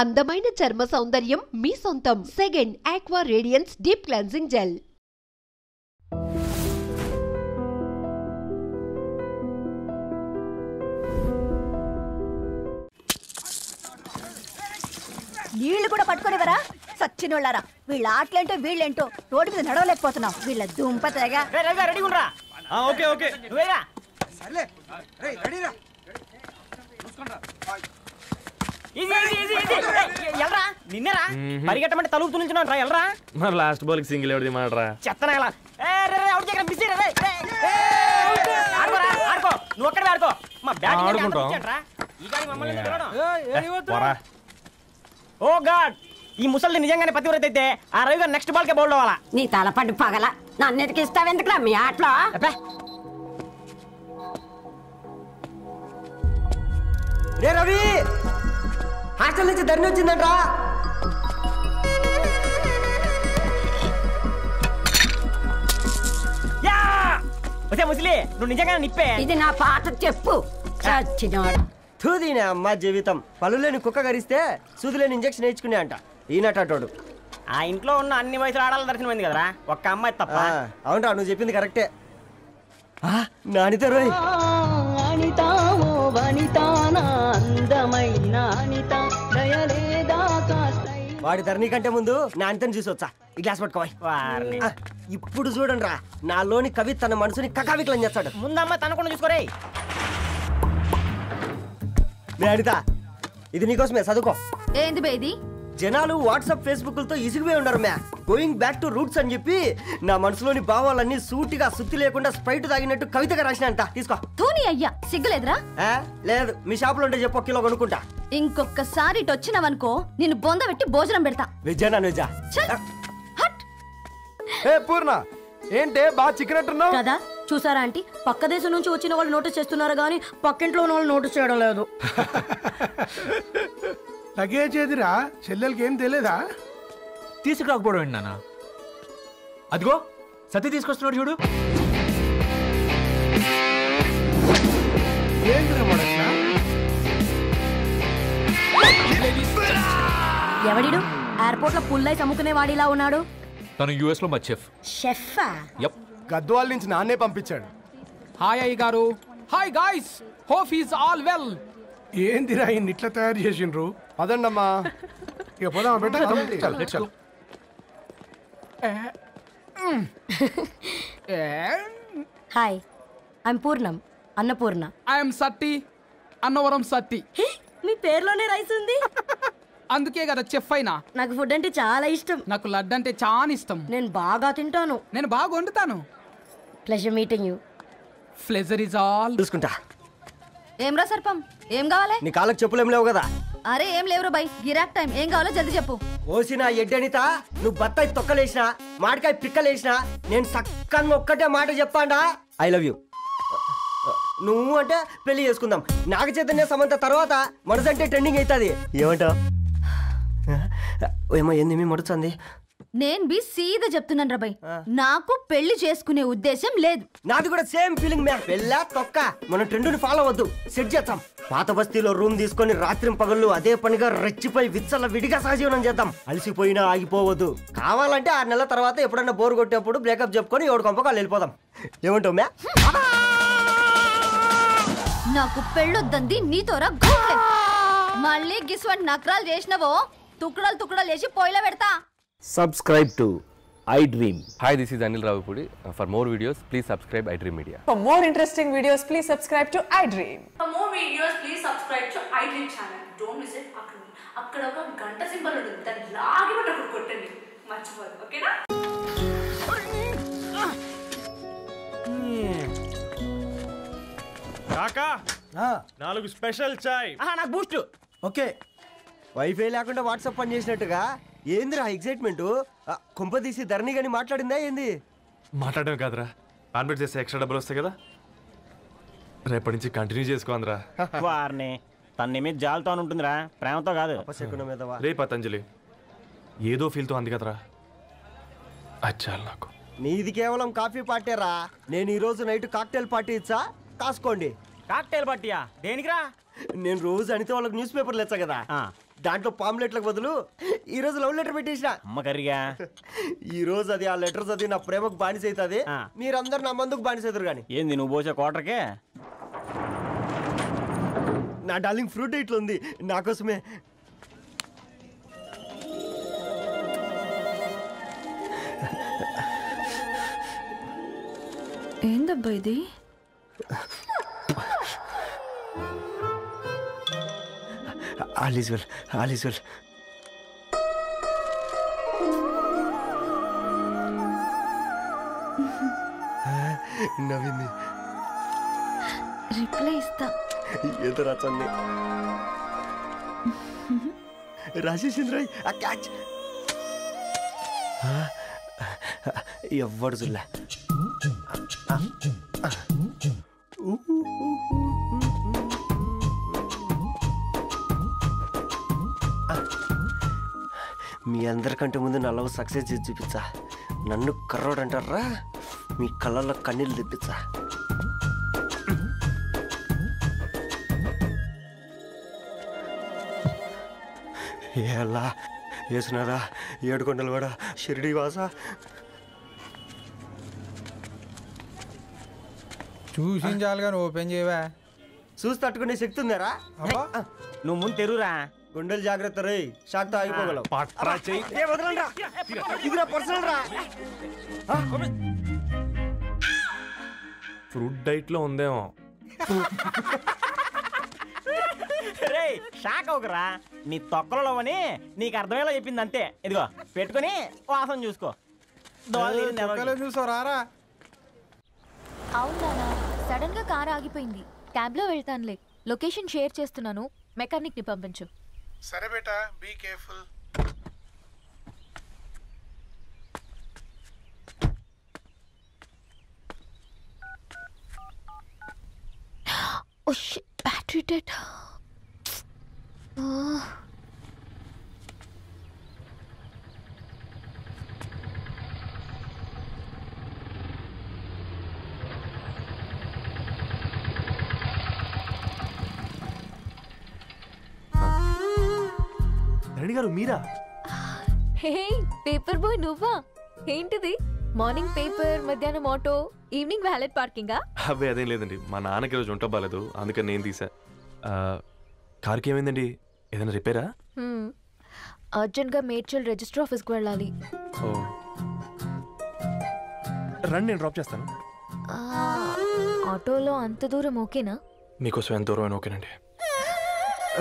అందమైన చర్మ సౌందర్యం మీ సొంతం. Second aqua radiance deep cleansing gel. నీళ్లు కూడా పట్టుకునేవరా సచ్చినోళ్ళారా. వీళ్ళ ఆటలేంటో వీళ్ళేంటో రోడ్డు మీద నడవలేకపోతున్నాం. వీళ్ళ దుంప తెగ. పరిగెట్టమంటే తలుపు నుంచి ఎల్రా. మరి లాస్ట్ బాల్ కి సింగిల్ ఎవరిది మాట్రా చెత్తనా నువ్వు ఒక్కడే ఆడుకో. మా బ్యాట్ ఓ గాడ్, ఈ ముసలి నిజంగానే పతివ్రత అయితే ఆ రవి గారు నెక్స్ట్ బాల్ కే బౌల్డ్ అవ్వాలా. నీ తలపడ్డు పగల నన్ను ఇస్తావెందుకురా మీ ఆటలో. రే రవి, హాస్టల్ నుంచి ధరణి వచ్చిందంట్రా. ముసలి నువ్వు నిజంగా నిప్పే. ఇది నా పాట చెప్పు. చచ్చినోడు తూదీనే అమ్మ జీవితం. పలులేని కుక్క గరిస్తే సూదులేని ఇంజక్షన్ వేయించుకునే అంట ఈనటోడు. ఆ ఇంట్లో ఉన్న అన్ని వయసులో ఆడాలి దర్శనమైంది కదరా, ఒక్క అమ్మాయి తప్ప. అవునరా, నువ్వు చెప్పింది కరెక్టే. నానిత రోయ్ వాడి ధరణి కంటే ముందు నానితని చూసి వచ్చా. ఈ గ్లాస్ పట్టుకోవాలి. ఇప్పుడు చూడండి రా, నాలోని కవి తన మనసుని కకావికలం చేస్తాడు. ముందమ్మ తనకుండా చూసుకోరే. అనిత, ఇది నీకోసమే, చదువుకో. ఏంది బేది? జనాలు వాట్సాప్ ఫేస్బుక్లతో ఇసిగిపోయి ఉన్నారు మ్యా. గోయింగ్ బ్యాక్ టు రూట్స్ అని చెప్పి నా మనసులోని భావాలన్నీ సూటిగా సుత్తి లేకుండా స్ప్రైట్ తాగినట్టు కవితగా రాసిన అంట. తీసుకో. తూని అయ్యా, సిగ్గులేదురా? లేదు, మీ షాపులో ఉంటే చెప్పు, కిలో కొనుక్కుంటా. ఇంకొకసారి ఇటు వచ్చినావనుకో నిన్ను బొంద పెట్టి భోజనం పెడతా. వెజ్జా నాన్ వెజ్జా? పూర్ణ ఏంటే బాగా చిక్కినట్టున్నావు కదా. చూసారా ఆంటీ, పక్క దేశం నుంచి వచ్చిన వాళ్ళు నోటీస్ చేస్తున్నారు కానీ పక్కింట్లో ఉన్న వాళ్ళు నోటీస్ చేయడం లేదు. లగేజ్ ఏదిరా, చెల్లెలకి ఏం తెలియదా? తీసుకురాకపోవడం ఏంటి నాన్న? అదిగో సతీ తీసుకొస్తున్నాడు చూడు. ఎవడిడు ఎయిర్పోర్ట్ లో పుల్లై అమ్ముకునే వాడిలా ఉన్నాడు? తను యుఎస్ లో మా చెఫ్. షెఫా? యప్. గద్వాల నుంచి నాన్నే పంపించాడు. హాయ్ అయ్య గారు. Hi guys, hope is all well. ఏందిరా ఇన్ని ఇట్లా తయారు చేసిండ్రు? అదండమ్మా, ఇక పోదామా బెట్ట. హాయ్, ఐఎమ్ పూర్ణం, అన్నపూర్ణ. ఐఎమ్ సట్టి, అన్నవరం సట్టి. మీ పేరులోనే రైస్ ఉంది. అందుకే కదా చెఫ్ అయినా. నాకు ఫుడ్ అంటే చాలా ఇష్టం. నాకు లడ్డు అంటే చాలా ఇష్టం. నేను బాగా తింటాను. నేను బాగా వండుతాను. Pleasure meeting you. Pleasure is all. చూసుకుంటా. ఏం రా సర్పం, ఏం కావాలి? నీ కాళ్ళకి చెప్పులేం లేవు కదా? అరే ఏం లేవురా బై, గిరాక్ టైం. ఏం కావాలో జల్దీ చెప్పు. ఓసిన ఎడ్డనిత, నువ్వు బత్తాయి తొక్కలేసినా మాడికాయ పిక్కలేసినా నేను సక్కంగా ఒక్కటే మాట చెప్పాండా, ఐ లవ్ యూ. నువ్వు అంటే పెళ్లి చేసుకుందాం. నాగ చైతన్య సమంత తర్వాత మనసంటే ట్రెండింగ్ అవుతుంది. ఏమంటావు? ఏమో ఏంది మీ మడుతుంది? నేను బి సీదా చెప్తున్నాను రా బై, నాకు పెళ్లి చేసుకునే ఉద్దేశం లేదు. నాది కూడా సేమ్ ఫీలింగ్ మ్యా. పెళ్ళా తొక్క, మనం ట్రెండ్ని ఫాలో అవద్దు, సెట్ చేద్దాం. పాత బస్తీలో రూమ్ తీసుకొని రాత్రి పగళ్ళు అదే పనిగా రెచ్చిపోయి విచ్చల విడిగా సహజీవనం చేద్దాం. అలసిపోయినా ఆగిపోవద్దు. కావాలంటే 6 నెలల తర్వాత ఎప్పుడన్నా బోర్ కొట్టేప్పుడు బ్రేకప్ చెప్పుకొని ఎవడు కొంపకాలు వెళ్ళిపోదాం. ఏమంటావు మ్యా? నాకు పెళ్ళొద్దంది నీతోరా. మళ్ళీ గిస్వంటి నకరాలు చేసినవో తుక్కడాలు తుక్కడాలు చేసి పొయ్యిలో పెడతా. Subscribe to iDream. Hi, this is Anil Ravipudi. For more videos, please subscribe iDream Media. For more interesting videos, please subscribe to iDream. For more videos, please subscribe to iDream channel. Don't miss it. అక్కడ ఒక గంట symbol ఉంటుంది, దాన్ని లాగి పట్టుకొని కొట్టండి, మర్చిపోదు. ఓకేనా? కాకా 4 స్పెషల్ చాయ్. నాకు బూస్ట్. ఓకే. వైఫై లేకుండా వాట్సాప్ పని చేసినట్టుగా ఏందిరా ఎక్సైట్మెంట్? కుంపదీసి ధరణి గాని మాట్లాడిందా ఏంది? మాట్లాడడం కాదురా, కాన్వర్ట్ చేస్తే ఎక్స్ట్రా డబ్బులు వస్తాయి కదా, రేపటి నుంచి కంటిన్యూ చేసుకోందిరా. వారిని తన మీద జాలతో ఉంటుందిరా, ప్రేమతో కాదు. రే పతంజలి, ఏదో ఫీల్తో అంది కదరా, అచ్చాలి నాకు. నీది కేవలం కాఫీ పార్టీరా. నేను ఈ రోజు నైట్ కాక్టైల్ పార్టీ ఇచ్చా, కాసుకోండి. కాక్టైల్ పార్టీయా? దేనికిరా? నేను రోజు అనితే వాళ్ళకి న్యూస్ పేపర్లు ఇచ్చా కదా, దాంట్లో పాంప్లెట్లకు బదులు ఈ రోజు లవ్ లెటర్ పెట్టేసిన. అమ్మ కర్రీగా ఈ రోజు అది ఆ లెటర్ చదివి నా ప్రేమకు బానిస అవుతుంది, మీరందరు నా మందుకు బానిస అవుతారు. కానీ ఏంది నువ్వు పోసే కోటర్కే? నా డార్లింగ్ ఫ్రూట్ ఇట్లా ఉంది నా కోసమే. ఏందబ్బా ఇది? All is well, all is well. నవ్వింది. రిప్లై ఇస్తా. ఏదో రాచండి రాజేసింద్ర ఆ క్యాచ్ ఎవ్వడు చూడలే. మీ అందరికంటే ముందు నా లవ్ సక్సెస్ చేసి చూపించా. నన్ను కర్రోడు అంటారా, మీ కళ్ళల్లో కన్నీళ్ళు తెప్పించా. ఎలా వేసినారా ఏడుకొండలు కూడా షిరిడి వాస. చూసించాలి కానీ ఓపెన్ చేయవా? చూసి తట్టుకునే శక్తి ఉందారా? నువ్వు ముందు తెరురా. గుండెలు జాగ్రత్త రే, షాక్తో ఆగిపోగలవు. ఇదిరా పర్సనల్ రా. ఫ్రూట్ డైట్ లో ఉందేమో. రే షాక్ అవుకరా, నీ తొక్కలలో అని నీకు అర్థమయ్యేలా చెప్పింది అంతే. ఇదిగో పెట్టుకుని వాసన చూసుకో. చూసారా? అవునా, సడన్ గా కార్ ఆగిపోయింది. క్యాబ్ లో వెళ్తానులే. లొకేషన్ షేర్ చేస్తున్నాను, మెకానిక్ ని పంపించు. సరే బేటా, be careful. Oh shit, battery dead. Rani గారు మీరా? హే పేపర్ బాయ్, నువ్వా? ఏంటిది? మార్నింగ్ పేపర్, మధ్యాహ్నం ఆటో, ఈవినింగ్ వ్యాలెట్ పార్కింగా? అబ్బాయి అదేం లేదండి, మా నాన్నకి రోజు ఉంట బాగాలేదు, అందుకని నేను తీసా. కార్కి ఏమైందండి? ఏదైనా రిపేరా? అర్జెంట్గా మేడ్చల్ రిజిస్టర్ ఆఫీస్కి వెళ్ళాలి. రండి, నేను డ్రాప్ చేస్తాను. ఆటోలో అంత దూరం ఓకేనా? మీకోసం ఎంత దూరం అయినా ఓకేనండి.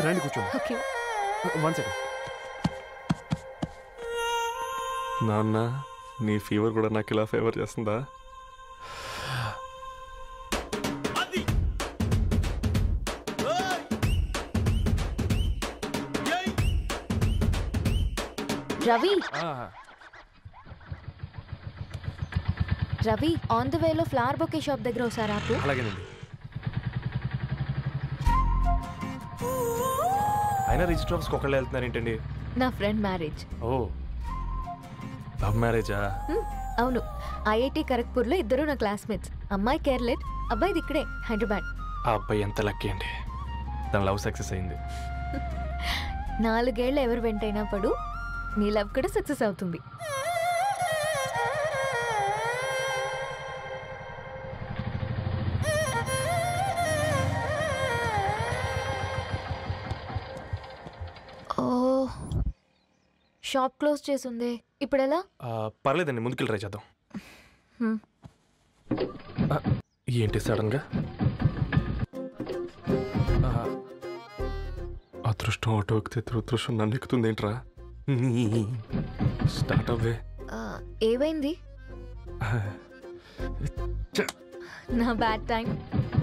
రండి కూర్చోండి. ఓకే. 1 సెకండ్. నాన్న, నీ ఫీవర్ కూడా నాకు ఇలా ఫేవర్ చేస్తుందా? రవి, రవి, ఆన్ ద వేలో ఫ్లవర్ బొకే షాప్ దగ్గర ఒకసారి ఆపు. అలాగేనండి. అయినా రిజిస్టర్ ఆఫీస్కి ఒకళ్ళు వెళ్తున్నారు ఏంటండి? నా ఫ్రెండ్ మ్యారేజ్. ఓ, లవ్ మ్యారేజా? అవును, ఐఐటి ఖరగ్పూర్లో ఇద్దరు నా క్లాస్మేట్స్. అమ్మాయి కేర్లెట్, అబ్బాయిది ఇక్కడే హైదరాబాద్. ఆ అబ్బాయి ఎంత లక్కీ అండి, తన లవ్ సక్సెస్ అయింది. 4 ఏళ్ళు ఎవరు వెంటైనా పడు, నీ లవ్ కూడా సక్సెస్ అవుతుంది. ఓ, షాప్ క్లోజ్ చేసింది, ఇప్పుడు ఎలా? పర్లేదండి, ముందుకెళ్ళి ట్రై చేద్దాం. ఏంటి సడన్గా? అదృష్టం ఆటో ఎక్కితే దురదృష్టం నన్ను ఎక్కుతుంది ఏంట్రా? స్టార్ట్ అవ్వే. ఏమైంది? నా బ్యాడ్ టైం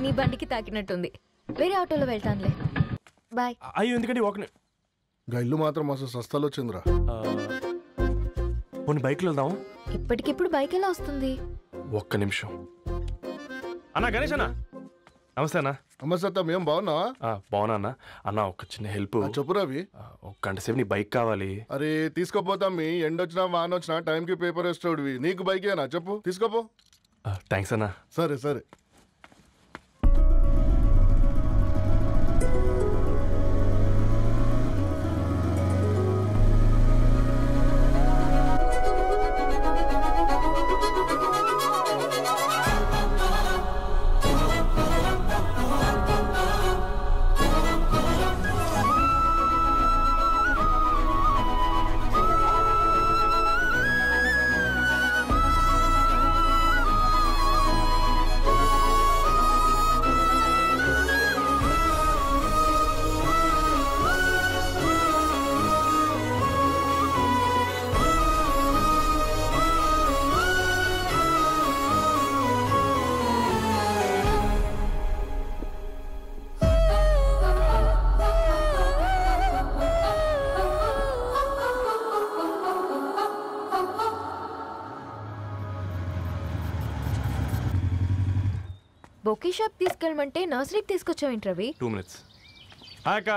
నీ బండికి తాకినట్టుంది. వేరే ఆటోలో వెళ్తానులే, బాయ్. అయ్యో, ఎందుకండి ఒక ఇల్లు మాత్రం మస్తు సస్తాలో వచ్చిందిరా. పోనీ బైక్లో వెళ్దాం. ఇప్పటికిప్పుడు బైక్ ఎలా వస్తుంది? ఒక్క నిమిషం. అన్నా, గణేష్ అన్న. నమస్తే అన్న. నమస్తే, ఏం బాగున్నావా? బాగున్నా అన్న. అన్న, ఒక చిన్న హెల్ప్. చెప్పు రవి. ఒక గంట సేపు నీ బైక్ కావాలి. అరే తీసుకోపోతాం, మీ ఎండొచ్చినా వాన వచ్చినా టైంకి పేపర్ వేస్తాడువి. నీకు బైకేనా? చెప్పు, తీసుకోపో. థ్యాంక్స్ అన్న. సరే సరే. బొకే షాప్ తీసుకెళ్ళమంటే నర్సరీకి తీసుకొచ్చావేంటి రవి? 2 minutes. హాయ్ అక్క.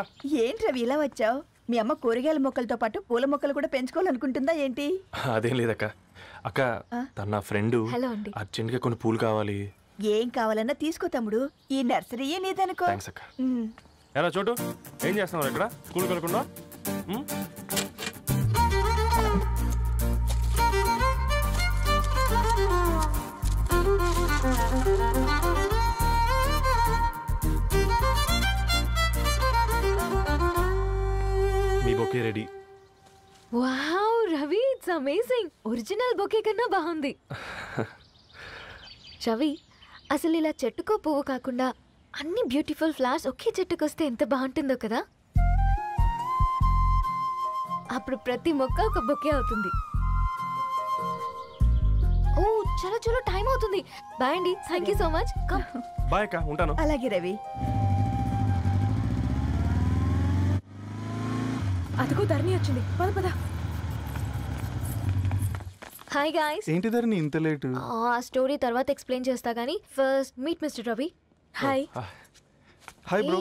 ఏంటి రవి ఇలా వచ్చావు? మీ అమ్మ కూరగాయల మొక్కలతో పాటు పూల మొక్కలు కూడా పెంచుకోవాలనుకుంటుందా ఏంటి? అదేం లేదక్క. అక్క తన నా ఫ్రెండ్ హలో అండి. అర్జెంట్గా కొన్ని పూలు కావాలి. ఏం కావాలన్నా తీసుకో తమ్ముడు, ఈ నర్సరీయే నీదనుకో. థ్యాంక్స్ అక్క. ఎలా చోటు ఏం చేస్తున్నావు ఇక్కడ? స్కూల్కి వెళ్ళకుండా? మీ bouquet ready. Wow Ravi, it's amazing. Original bouquet కన్నా బాగుంది. రవి, అసలు ఇలా చెట్టుకో పువ్వు కాకుండా అన్ని బ్యూటిఫుల్ ఫ్లవర్స్ ఒకే చెట్టుకు వస్తే ఎంత బాగుంటుందో కదా. అప్పుడు ప్రతి మొక్క ఒక బొకే అవుతుంది. ఓ చలో చలో, టైం అవుతుంది. బాయ్ అండి, thank you so much. Bye అక్క, ఉంటాను. అలాగే రవి. అదిగో ధరణి వచ్చింది, పద పద. Hi guys. ఏంటి ధరణి ఇంత లేట్? ఆ స్టోరీ తర్వాత ఎక్స్ప్లెయిన్ చేస్తా గానీ first meet mister Ravi. Hi. Hi bro.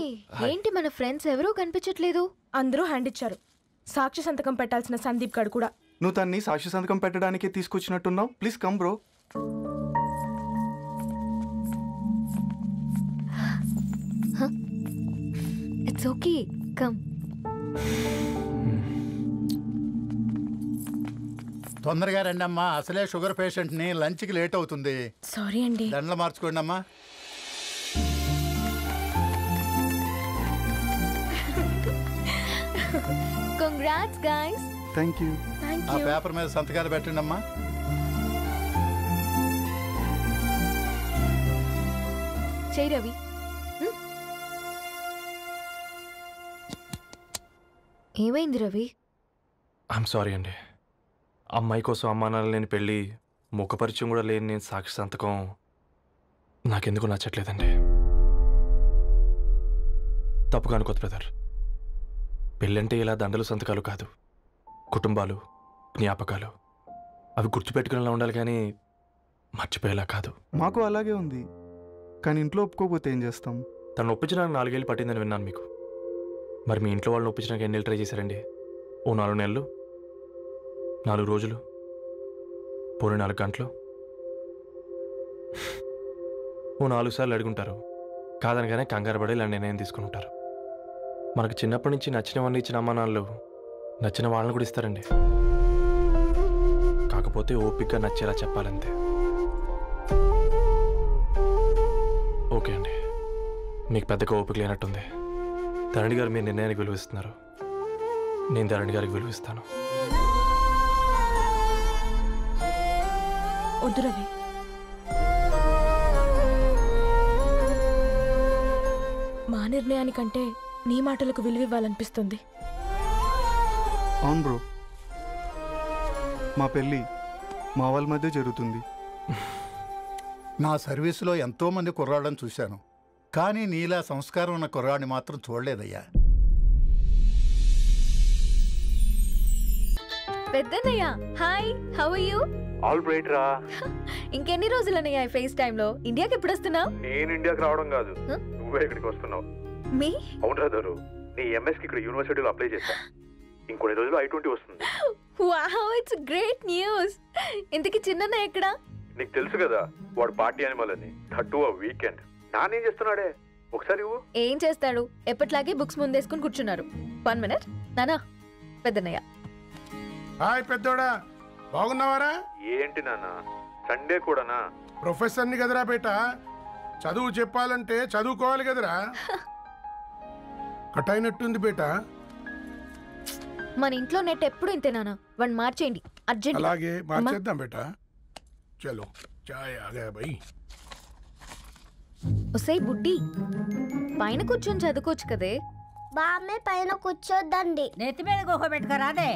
ఏంటి మన ఫ్రెండ్స్ ఎవరూ కనిపించట్లేదు? అందరూ హ్యాండ్ ఇచ్చారు. సాక్షి సంతకం పెట్టాల్సిన సందీప్ గడు కూడా. నువ్వు తన్ని సాక్షి సంతకం పెట్టడానికే తీసుకొచ్చినట్టున్నావు. Please come bro. It's okay, come. తొందరగా రండి అమ్మా, అసలే షుగర్ పేషెంట్ ని, లంచ్ కి లేట్ అవుతుంది. సారీ అండి. దండలు మార్చుకోండి అమ్మా. Congrats guys. Thank you. ఆ పేపర్ మీద సంతకాలు పెట్టండి అమ్మా. చెయ్ రవి. ఏమైంది రవి? ఐఎమ్ సారీ అండి. అమ్మాయి కోసం అమ్మానాలు లేని పెళ్ళి, ముఖపరిచయం కూడా లేని నేను సాక్షి సంతకం నాకెందుకు నచ్చట్లేదండి. తప్పుగా అనుకోదు బ్రదర్. పెళ్ళంటే ఇలా దండలు సంతకాలు కాదు, కుటుంబాలు, జ్ఞాపకాలు. అవి గుర్తుపెట్టుకునేలా ఉండాలి కానీ మర్చిపోయేలా కాదు. మాకు అలాగే ఉంది, కానీ ఇంట్లో ఒప్పుకోకపోతే ఏం చేస్తాం? తను ఒప్పించడానికి 4 ఏళ్ళు పట్టిందని విన్నాను మీకు. మరి మీ ఇంట్లో వాళ్ళని ఒప్పించడానికి ఎన్ని ఏళ్ళు ట్రై చేశారండి? ఓ 4 నెలలు, 4 రోజులు, పోనీ 4 గంటలు, ఓ 4 సార్లు అడుగుంటారు. కాదనగానే కంగారు పడి ఇలా నిర్ణయం తీసుకుని ఉంటారు. మనకు చిన్నప్పటి నుంచి నచ్చినవన్నీ ఇచ్చిన అమ్మానాళ్ళు నచ్చిన వాళ్ళని కూడా ఇస్తారండి. కాకపోతే ఓపికగా నచ్చేలా చెప్పాలంతే. ఓకే అండి, మీకు పెద్దగా ఓపిక లేనట్టుంది. ధరణి గారు మీ నిర్ణయానికి విలువిస్తున్నారు, నేను ధరణి గారికి విలువిస్తాను. వద్దు రవి. మా నిర్ణయానికంటే నీ మాటలకు విలువివ్వాలనిపిస్తుంది. అవును బ్రో, మా పెళ్ళి మా వాళ్ళ మధ్య జరుగుతుంది. నా సర్వీసులో ఎంతో మంది కుర్రాళ్ళని చూశాను, కానీ నీలా సంస్కారం ఉన్న కుర్రాడిని మాత్రం చూడలేదయ్యా. పెద్దన్నయ్య hi, how are you? All right రా. ఇంకెన్ని రోజులన్నయ్య ఈ ఫేస్ టైమ్ లో? ఇండియాకి ఎప్పుడు వస్తున్నావు? నేను ఇండియాకి రావడం కాదు, నువ్వే ఇక్కడికి వస్తున్నావు. మీ అవునరా దరు, నీ ఎంఎస్ కి ఇక్కడ యూనివర్సిటీలో అప్లై చేశా. ఇంకొన్ని రోజులు I-20 వస్తుంది. Wow, it's great news. ఇంతకి చిన్నన్నయ్య ఎక్కడ? నీకు తెలుసు కదా వాడు పార్టీ అనిమల్ అని, థర్డ్ ఆ వీకెండ్. నానేం చేస్తున్నాడే ఒకసారి ఏం చేస్తాడు, ఎప్పట్లాగే బుక్స్ ముందేసుకుని కూర్చున్నారు. 1 minute నానా. పెద్దన్నయ్య హాయ్ పెద్దోడా, బాగున్నావారా? ఏంటి నాన్న సండే కూడానా? ప్రొఫెసర్ని కదరా బేట, చదువు చెప్పాలంటే చదువుకోవాలి కదరా. కట్ అయినట్టుంది బేట. మన ఇంట్లో నెట్ ఎప్పుడు ఇంతేనా? వన్ మార్చేయండి అర్జెంట్. అలాగే మార్చేద్దాం బేట. చలో చాయ్ ఆగా భయ్. ఒసై బుడ్డి, పైన కూర్చొని చదువుకోవచ్చు కదే. బామ్మే పైన కూర్చోద్దండి. నెత్తి మీద గుహ పెట్టుకోరాదే,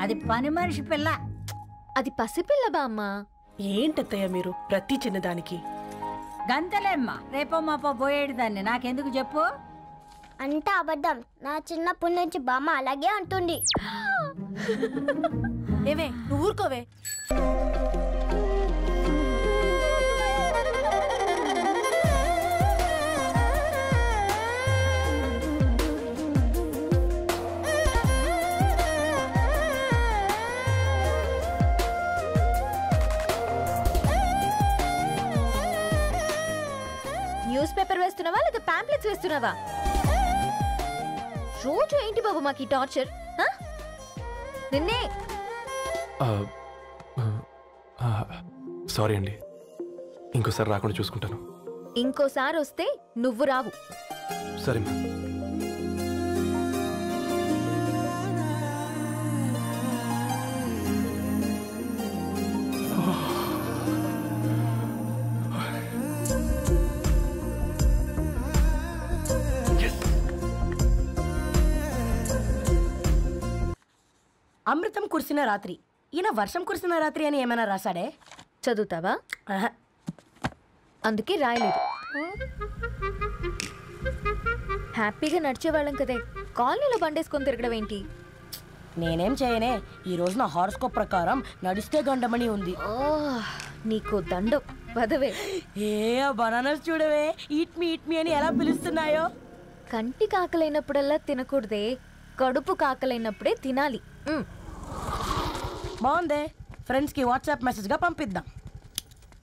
అది పని మనిషి పిల్ల. అది పసిపిల్ల బామ్మ. ఏంటత్తయ్య మీరు ప్రతి చిన్నదానికి? గంతలేమ్మా, రేపో మాపో పోయేడు దాన్ని, నాకెందుకు చెప్పు? అంటే అబద్ధం, నా చిన్నప్పటి నుంచి బామ్మ అలాగే అంటుంది. ఏవే నువ్వు ఊరుకోవే. వేస్తున్నావా లేదా పాంప్లెట్స్ వేస్తున్నావా? రోజు ఏంటి బాబు మాకు ఈ టార్చర్? నిన్నే సారీ అండి, ఇంకోసారి రాకుండా చూసుకుంటాను. ఇంకోసారి వస్తే నువ్వు రావు. సరే మ్యామ్. అమృతం కురిసిన రాత్రి, ఈయన వర్షం కురిసిన రాత్రి అని ఏమైనా రాశాడే? చదువుతావా? అందుకే రాయలేదు. హ్యాపీగా నడిచేవాళ్ళం కదే, కాలనీలో బండేసుకొని తిరగడం ఏంటి? నేనేం చేయనే, ఈ రోజు నా హారోస్కోప్ ప్రకారం నడిస్తే గండమని ఉంది. నీకు దండం పదవే. ఏ బనానాస్ చూడవే, ఈట్ మీ అని ఎలా పిలుస్తున్నాయో. కంటి కాకలైనప్పుడల్లా తినకూడదే, కడుపు కాకలైనప్పుడే తినాలి. బాగుందే, ఫ్రెండ్స్ కి వాట్సాప్ మెసేజ్ గా పంపిద్దాం.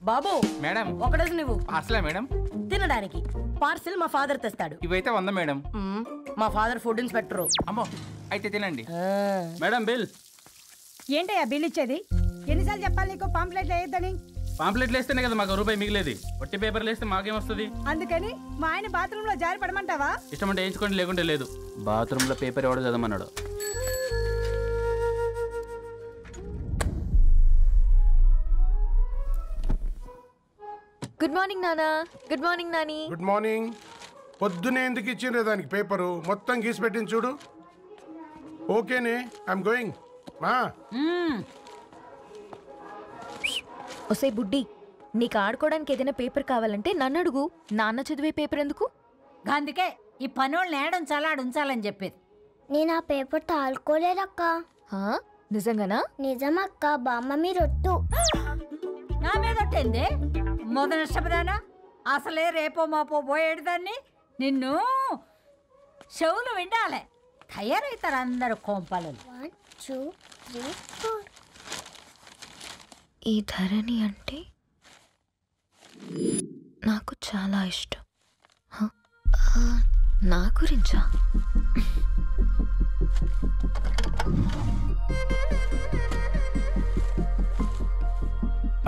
బాబు మేడం, ఒకటేసి నువ్వు అసలే మేడం తినడానికి పార్సిల్ మా ఫాదర్ తెస్తాడు. ఇవైతే 100 మేడం. మా ఫాదర్ ఫుడ్ ఇన్స్పెక్టర్. అమ్మో, అయితే తినండి మేడం. బిల్ ఏంటయ్యా బిల్ ఇచ్చేది? ఎన్నిసార్లు చెప్పాలి నీకు పాంప్లెట్లు వేయొద్దని? పాంప్లెట్లు వేస్తేనే కదా మాకు రూపాయి మిగిలేది. ఒట్టి పేపర్లు వేస్తే మాకేమొస్తుంది? అందుకని మా ఆయన బాత్రూమ్ లో జారి పడమంటావా? ఇష్టమంటే వేయించుకోండి, లేకుంటే లేదు. బాత్రూమ్ లో పేపర్ ఎవడో చదవమన్నాడు. గుడ్ మార్నింగ్ నానా. Good morning Nani. Good morning. పొద్దునే ఎందుకు ఇచ్చిండ్రే దానికి పేపరు? మొత్తం గీసి పెట్టింది చూడు. ఓకేనే, ఐఎమ్ గోయింగ్. మా ఒసే బుడ్డి, నీకు ఆడుకోవడానికి ఏదైనా పేపర్ కావాలంటే నన్ను అడుగు. నాన్న చదివే పేపర్ ఎందుకు? అందుకే ఈ పనోళ్ళని ఏడం ఉంచాలని చెప్పేది. నేను ఆ పేపర్ తాలుకోలేదక్క. నిజంగానా? నిజమక్క, బామ్మ మీరొట్టు. నా మీద ఒట్టేందే మొదటి నష్టపదానా? అసలే రేపో మాపో పోయేడు దాన్ని. నిన్ను చెవులు విండాలే, తయారవుతారు అందరు కోంపాలు. 1 2 3 4. ఈ ధరణి అంటే నాకు చాలా ఇష్టం. నా గురించా?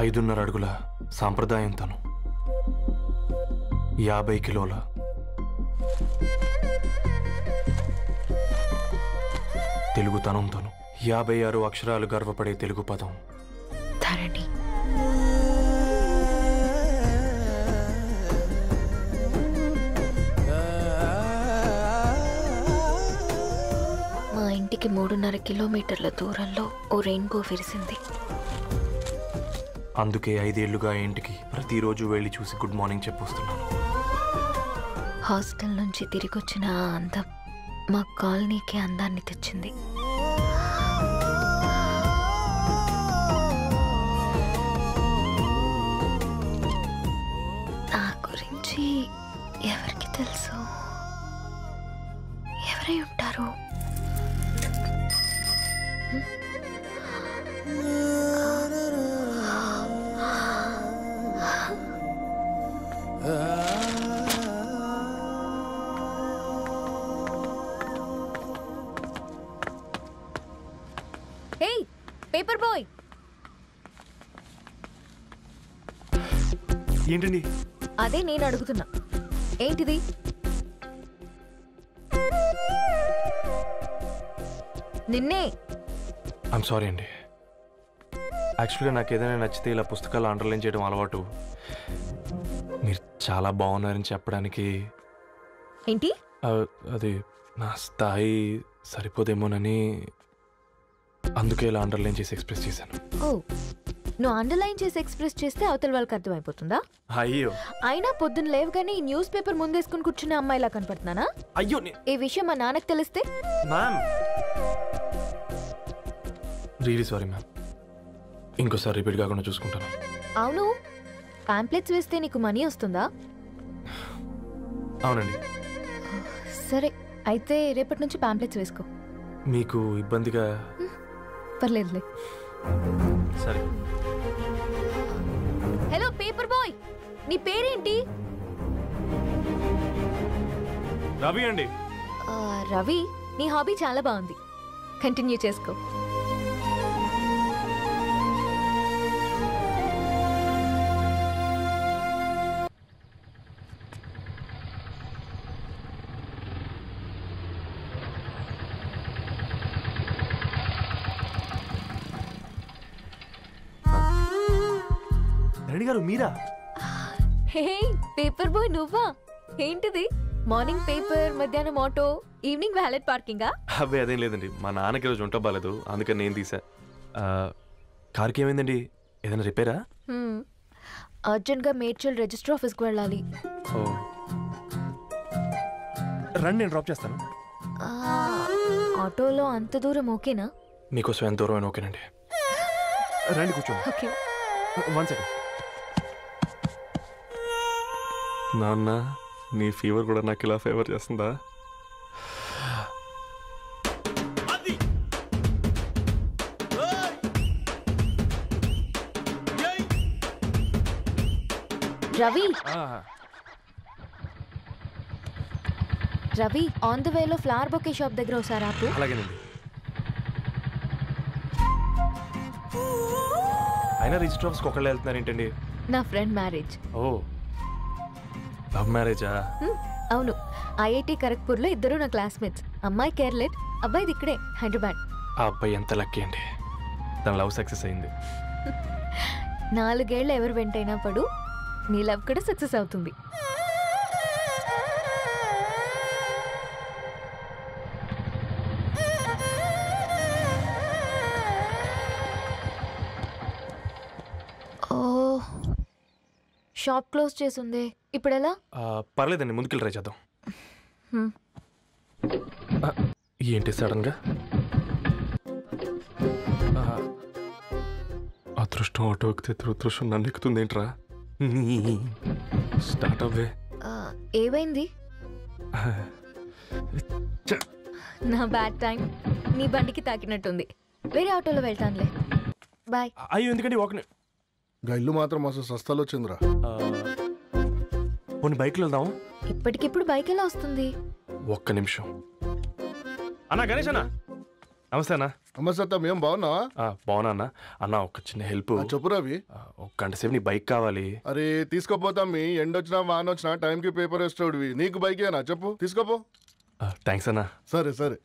5.5 అడుగుల సాంప్రదాయం తను, 50 కిలోల తెలుగుతనం తను, 56 అక్షరాలు గర్వపడే తెలుగు పదం ధరణి. మా ఇంటికి 3.5 కిలోమీటర్ల దూరంలో ఓ రెయిన్బో విరిసింది. అందుకే 5 ఏళ్లుగా ఇంటికి ప్రతిరోజు వెళ్ళి చూసి గుడ్ మార్నింగ్ చెప్పొస్తున్నాను. హాస్టల్ నుంచి తిరిగి వచ్చిన ఆ అందం మా కాలనీకి అందాన్ని తెచ్చింది. నా గురించి ఎవరికి తెలుసు? ఎవరై ఉంటారు? ఏయ్ పేపర్ బాయ్, ఏంటండి? అదే నేను అడుగుతున్నా, ఏంటిది? నిన్నే. ఐమ్ సారీ అండి. యాక్చువల్గా నాకు ఏదైనా నచ్చితే ఇలా పుస్తకాలు అండర్లైన్ చేయడం అలవాటు. మీరు చాలా బాగున్నారని చెప్పడానికి. ఏంటి? అది నా స్థాయి సరిపోదేమోనని అందుకే ఇలా అండర్లైన్ చేసి ఎక్స్ప్రెస్ చేశాను. ఓ, నువ్వు అండర్లైన్ చేసి ఎక్స్ప్రెస్ చేస్తే అవతల వాళ్ళకి అర్థమైపోతుందా? అయ్యో, అయినా పొద్దున్న లేవగానే ఈ న్యూస్ పేపర్ ముందేసుకుని కూర్చున్న అమ్మాయిలా కనపడుతున్నానా? అయ్యో, ఈ విషయం మా నాన్నకు తెలిస్తే? Ma'am, really sorry ma'am. ఇంకోసారి రిపీట్ కాకుండా చూసుకుంటాను. అవును, పాంప్లెట్స్ వేస్తే నీకు మనీ వస్తుందా? అవునండి. సరే, అయితే రేపటి నుంచి పాంప్లెట్స్ వేసుకో. మీకు ఇబ్బందిగా? పర్లేదులే. సరే. హలో పేపర్ బాయ్, నీ పేరేంటి? రవి అండి. రవి, నీ హాబీ చాలా బాగుంది, కంటిన్యూ చేసుకో. ధరణి గారు మీరా? హే పేపర్ బాయ్ నువ్వా? ఏంటిది మార్నింగ్ పేపర్, మధ్యాహ్నం ఆటో, ఈవినింగ్ వ్యాలెట్ పార్కింగా? అబ్బాయి అదేం లేదండి, మా నాన్నకి రోజు ఉంట బాగాలేదు, అందుకని నేను తీసా. కార్కి ఏమైందండి? ఏదైనా రిపేరా? అర్జెంట్గా మేడ్చల్ రిజిస్టర్ ఆఫీస్కి వెళ్ళాలి. ఓ రండి, నేను డ్రాప్ చేస్తాను. ఆటోలో అంత దూరం ఓకేనా? మీకోసం ఎంత దూరం అయినా ఓకేనండి. రండి కూర్చోండి. ఓకే. 1 సెకండ్. నాన్న, నీ ఫీవర్ కూడా నాకు ఇలా ఫేవర్ చేస్తుందా? రవి, రవి, ఆన్ ద వేలో ఫ్లవర్ బొకే షాప్ దగ్గర ఒకసారి ఆపు. అలాగేనండి. అయినా రిజిస్టర్ ఆఫీస్కి ఒకళ్ళు వెళ్తున్నారు ఏంటండి? నా ఫ్రెండ్ మ్యారేజ్. ఓ, లవ్ మ్యారేజా? అవును, ఐఐటి ఖరగ్పూర్లో ఇద్దరు నా క్లాస్మేట్స్. అమ్మాయి కేర్లెట్, అబ్బాయిది ఇక్కడే హైదరాబాద్. ఆ అబ్బాయి ఎంత లక్కీ అండి, తన లవ్ సక్సెస్ అయింది. 4 ఏళ్ళు ఎవరు వెంటైనా పడు, నీ లవ్ కూడా సక్సెస్ అవుతుంది. ఓ, షాప్ క్లోజ్ చేసింది, ఇప్పుడు ఎలా? పర్లేదండి, ముందుకెళ్ళి ట్రై చేద్దాం. ఏంటి సడన్గా? అదృష్టం ఆటో ఎక్కితే దురదృష్టం నన్ను ఎక్కుతుంది ఏంట్రా? స్టార్ట్ అవ్వే. ఏమైంది? నా బ్యాడ్ టైం నీ బండికి తాకినట్టుంది. వేరే ఆటోలో వెళ్తానులే, బాయ్. అయ్యో ఎందుకండి ఒక ఇల్లు మాత్రం మస్తు సస్తాలో వచ్చిందిరా. పోనీ బైక్లో వెళ్దాం. ఇప్పటికిప్పుడు బైక్ ఎలా వస్తుంది? ఒక్క నిమిషం. అన్నా గణేష్ అన్న, నమస్తే అన్న. నమస్తే, ఏం బాగున్నావా? బాగున్నా అన్న. అన్న ఒక చిన్న హెల్ప్. చెప్పు రవి. ఒక గంట సేపు నీ బైక్ కావాలి. అరే తీసుకోపోతాం, మీ ఎండొచ్చినా వాన వచ్చినా టైంకి పేపర్ వేస్తాడువి. నీకు బైకేనా చెప్పు, తీసుకోపో. థ్యాంక్స్ అన్న. సరే సరే.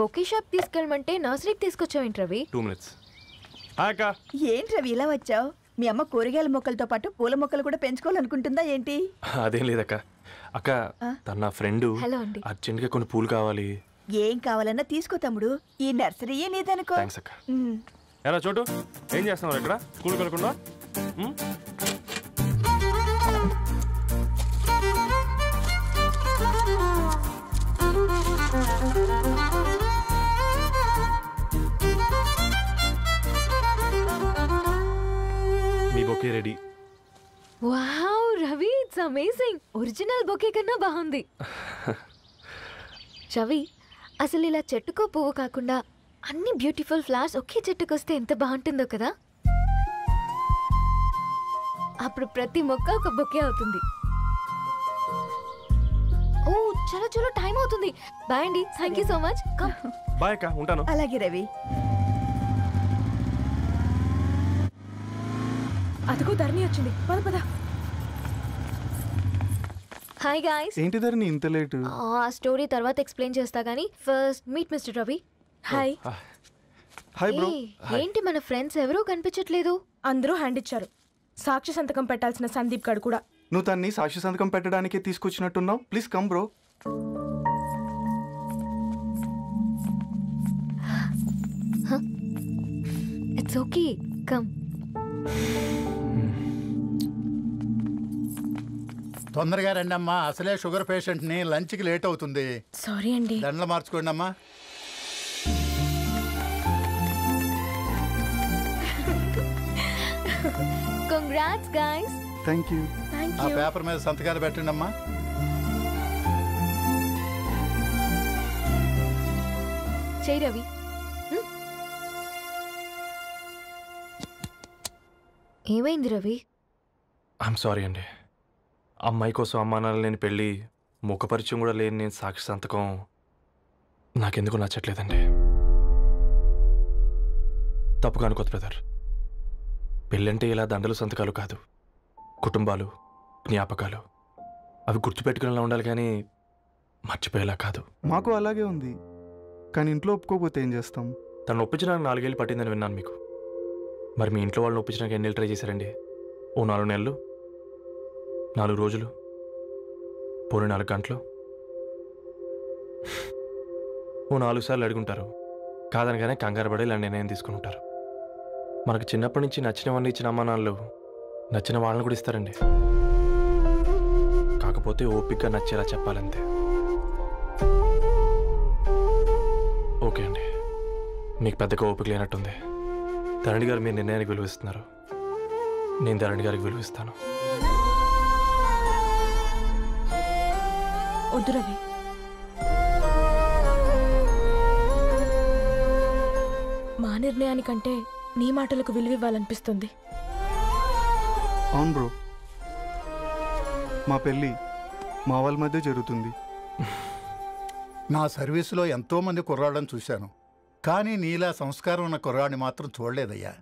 బొకే షాప్ తీసుకెళ్ళమంటే నర్సరీకి తీసుకొచ్చావేంటి రవి? 2 minutes. ఏంటి రవి ఇలా వచ్చావు? మీ అమ్మ కూరగాయల మొక్కలతో పాటు పూల మొక్కలు కూడా పెంచుకోవాలనుకుంటుందా ఏంటి? అదేం లేదక్క. అక్క, తన నా ఫ్రెండ్, అర్జెంట్గా కొన్ని పూలు కావాలి. ఏం కావాలన్నా తీసుకో తమ్ముడు, ఈ నర్సరీయే నీదనుకో. థ్యాంక్స్ అక్క. ఎలా చోటు, ఏం చేస్తున్నావు ఇక్కడ? స్కూల్కి వెళ్ళకుండా? మీ bouquet ready. Wow Ravi, it's amazing. Original bouquet కన్నా బాగుంది. రవి, అసలు ఇలా చెట్టుకో పువ్వు కాకుండా అన్ని బ్యూటిఫుల్ ఫ్లవర్స్ ఒకే చెట్టుకు వస్తే ఎంత బాగుంటుందో కదా. అప్పుడు ప్రతి మొక్క ఒక బొకే అవుతుంది. ఓ చలో చలో, టైం అవుతుంది. బాయ్ అండి, thank you so much. Bye అక్క, ఉంటాను. అలాగే రవి. అదిగో ధరణి వచ్చింది, పద పద. Hi guys. ఏంటి ధరణి ఇంత లేటు? ఆ స్టోరీ తర్వాత ఎక్స్ప్లెయిన్ చేస్తా గానీ first meet mister Ravi. Hi. Hi bro. ఏంటి మన ఫ్రెండ్స్ ఎవరూ కనిపించట్లేదు? అందరూ హ్యాండ్ ఇచ్చారు. సాక్షి సంతకం పెట్టాల్సిన సందీప్ గడు కూడా. నువ్వు తన్ని సాక్షి సంతకం పెట్టడానికే తీసుకొచ్చినట్టున్నావు. Please come bro. It's okay, come. తొందరగా రండి అమ్మా, అసలే షుగర్ పేషెంట్ని, లంచ్కి లేట్ అవుతుంది. సారీ అండి. దండలు మార్చుకోండి అమ్మా. Congrats guys. Thank you. ఆ పేపర్ మీద సంతకాలు పెట్టండి అమ్మా. చెయ్ రవి. ఏమైంది రవి? ఐఎమ్ సారీ అండి. అమ్మాయి కోసం అమ్మానాలు లేని పెళ్ళి, ముఖపరిచయం కూడా లేని నేను సాక్షి సంతకం నాకెందుకు నచ్చట్లేదండి. తప్పుగా అనుకోదు బ్రదర్. పెళ్ళంటే ఇలా దండలు సంతకాలు కాదు, కుటుంబాలు, జ్ఞాపకాలు. అవి గుర్తుపెట్టుకునేలా ఉండాలి కానీ మర్చిపోయేలా కాదు. మాకు అలాగే ఉంది, కానీ ఇంట్లో ఒప్పుకోకపోతే ఏం చేస్తాం? తను ఒప్పించడానికి 4 ఏళ్ళు పట్టిందని విన్నాను మీకు. మరి మీ ఇంట్లో వాళ్ళని ఒప్పించడానికి ఎన్ని ఏళ్ళు ట్రై చేశారండి? ఓ 4 నెలలు, 4 రోజులు, పోనీ 4 గంటలు, ఓ 4 సార్లు అడుగుంటారు. కాదనగానే కంగారు పడి ఇలా నిర్ణయం తీసుకుని ఉంటారు. మనకు చిన్నప్పటి నుంచి నచ్చినవన్నీ ఇచ్చిన అమ్మానాళ్ళు నచ్చిన వాళ్ళని కూడా ఇస్తారండి. కాకపోతే ఓపికగా నచ్చేలా చెప్పాలంతే. ఓకే అండి, మీకు పెద్దగా ఓపిక లేనట్టుంది. ధరణి గారు మీ నిర్ణయానికి విలువిస్తున్నారు, నేను ధరణి గారికి విలువిస్తాను. వద్దు రవి. మా నిర్ణయానికంటే నీ మాటలకు విలువివ్వాలనిపిస్తుంది. అవును బ్రో, మా పెళ్ళి మా వాళ్ళ మధ్య జరుగుతుంది. నా సర్వీసులో ఎంతోమంది కుర్రాళ్ళని చూశాను, కానీ నీలా సంస్కారం ఉన్న కుర్రాడిని మాత్రం చూడలేదయ్యా.